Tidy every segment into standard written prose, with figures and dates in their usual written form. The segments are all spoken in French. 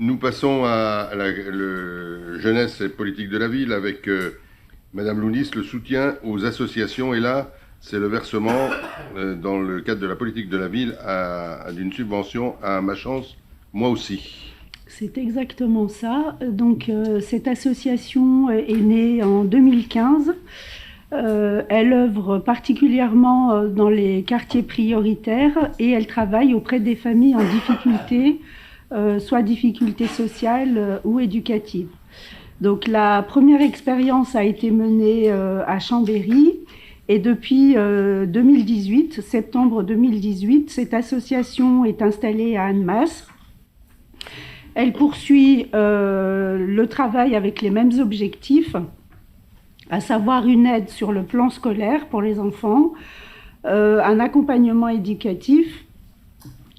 Nous passons à le jeunesse et politique de la ville avec Madame Lounis, le soutien aux associations. Et là, c'est le versement, dans le cadre de la politique de la ville, d'une subvention à Ma Chance, moi aussi. C'est exactement ça. Donc, cette association est née en 2015. Elle œuvre particulièrement dans les quartiers prioritaires et elle travaille auprès des familles en difficulté, soit difficultés sociales ou éducatives. Donc, la première expérience a été menée à Chambéry. Et depuis 2018, septembre 2018, cette association est installée à Annemasse. Elle poursuit le travail avec les mêmes objectifs, à savoir une aide sur le plan scolaire pour les enfants, un accompagnement éducatif,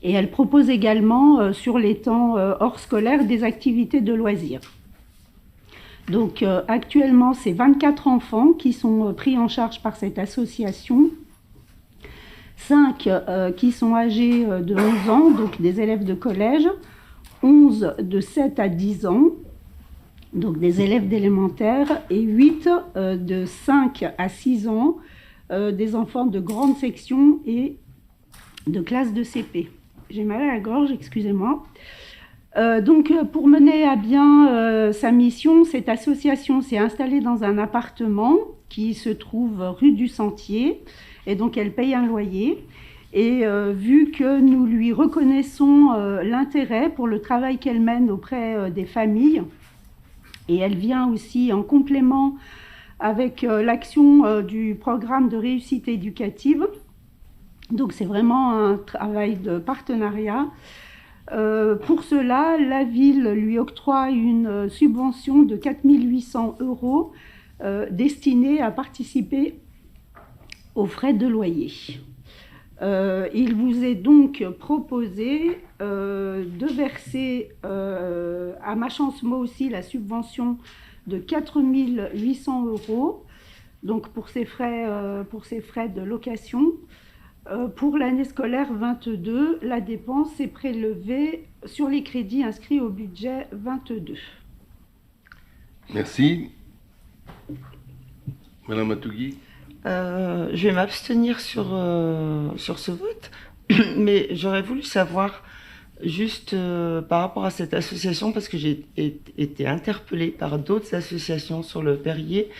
et elle propose également sur les temps hors scolaires des activités de loisirs. Donc actuellement, c'est 24 enfants qui sont pris en charge par cette association, 5 qui sont âgés de 11 ans, donc des élèves de collège, 11 de 7 à 10 ans, donc des élèves d'élémentaire, et 8 de 5 à 6 ans, des enfants de grande section et de classe de CP. J'ai mal à la gorge, excusez-moi. Donc, pour mener à bien sa mission, cette association s'est installée dans un appartement qui se trouve rue du Sentier, et donc elle paye un loyer. Et vu que nous lui reconnaissons l'intérêt pour le travail qu'elle mène auprès des familles, et elle vient aussi en complément avec l'action du programme de réussite éducative, donc c'est vraiment un travail de partenariat. Pour cela, la ville lui octroie une subvention de 4 800 € destinée à participer aux frais de loyer. Il vous est donc proposé de verser à Ma Chance moi aussi la subvention de 4 800 €, donc pour ces frais de location. Pour l'année scolaire 22, la dépense est prélevée sur les crédits inscrits au budget 22. Merci. Madame Matougui. Je vais m'abstenir sur ce vote, mais j'aurais voulu savoir juste par rapport à cette association, parce que j'ai été interpellée par d'autres associations sur le Perrier,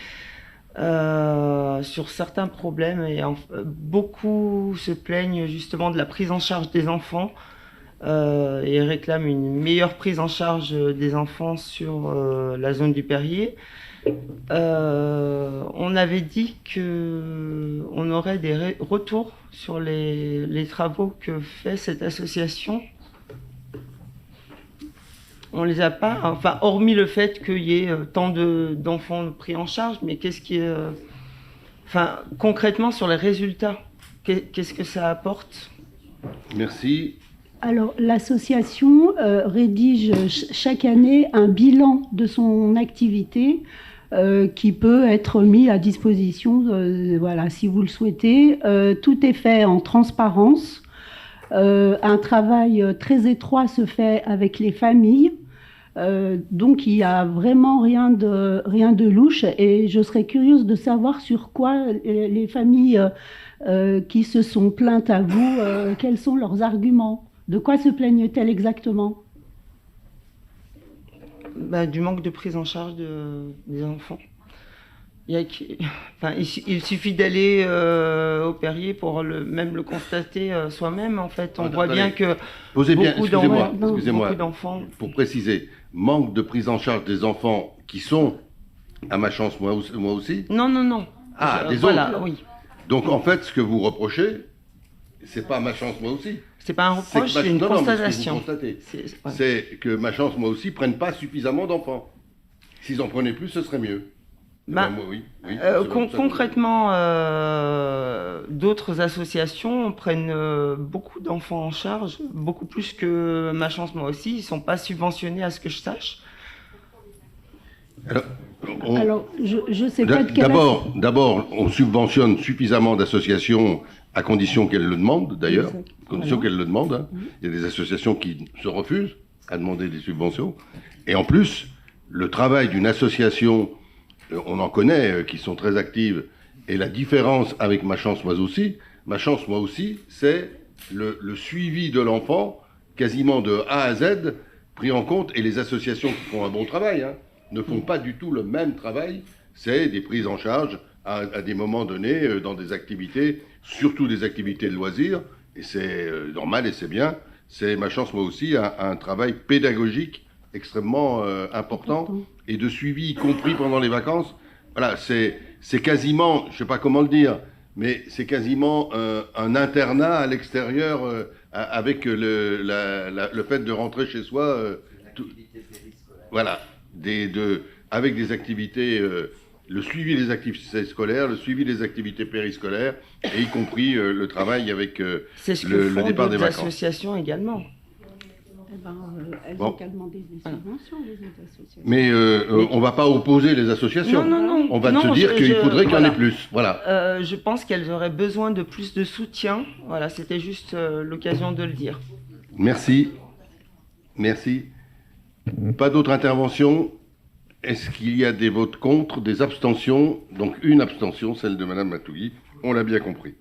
sur certains problèmes, et beaucoup se plaignent justement de la prise en charge des enfants et réclament une meilleure prise en charge des enfants sur la zone du Perrier. On avait dit qu'on aurait des retours sur les travaux que fait cette association. On les a pas, enfin, hormis le fait qu'il y ait tant d'enfants pris en charge, mais qu'est-ce qui est, enfin, concrètement sur les résultats, qu'est-ce que ça apporte? Merci. Alors, l'association rédige chaque année un bilan de son activité qui peut être mis à disposition, voilà, si vous le souhaitez. Tout est fait en transparence. Un travail très étroit se fait avec les familles. Donc il n'y a vraiment rien de louche, et je serais curieuse de savoir sur quoi les familles qui se sont plaintes à vous, quels sont leurs arguments, de quoi se plaignent-elles exactement? Du manque de prise en charge des enfants. Il suffit d'aller au Perrier pour même le constater soi-même. En fait, on voit bien que posez bien, excusez-moi, beaucoup d'enfants. Pour préciser, manque de prise en charge des enfants qui sont à Ma Chance moi aussi. Non. Ah, des voilà, autres. Oui. Donc en fait, ce que vous reprochez, c'est pas Ma Chance moi aussi. C'est pas un reproche, c'est une constatation. C'est que Ma Chance moi aussi prennent pas suffisamment d'enfants. S'ils en prenaient plus, ce serait mieux. Oui, concrètement, d'autres associations prennent beaucoup d'enfants en charge, beaucoup plus que Ma Chance moi aussi. Ils ne sont pas subventionnés à ce que je sache. Alors je sais pas de quelle... D'abord, on subventionne suffisamment d'associations à condition qu'elles le demandent, d'ailleurs. À condition qu'elles le demandent. Hein. Il y a des associations qui se refusent. à demander des subventions. Et en plus, le travail d'une association, on en connaît, qui sont très actives, et la différence avec Ma Chance Moi Aussi, c'est le suivi de l'enfant, quasiment de A à Z, pris en compte, et les associations qui font un bon travail ne font pas du tout le même travail. C'est des prises en charge à des moments donnés, dans des activités, surtout des activités de loisirs, et c'est normal et c'est bien. C'est Ma Chance Moi Aussi, un travail pédagogique extrêmement important, et de suivi, y compris pendant les vacances. Voilà, c'est quasiment, je ne sais pas comment le dire, mais c'est quasiment un internat à l'extérieur, avec le fait de rentrer chez soi. Voilà, avec des activités, le suivi des activités scolaires, le suivi des activités périscolaires, et y compris le travail avec C'est ce que le font départ des d'autres vacances. associations également. Elles Bon. ont qu'à demander des subventions, les autres associations. Mais on ne va pas opposer les associations. Non. On va Non, se dire qu'il faudrait qu'il y en ait plus. Voilà. Je pense qu'elles auraient besoin de plus de soutien. Voilà, c'était juste l'occasion de le dire. Merci. Merci. Pas d'autres interventions. Est-ce qu'il y a des votes contre, des abstentions? Donc une abstention, celle de Madame Matougui. On l'a bien compris.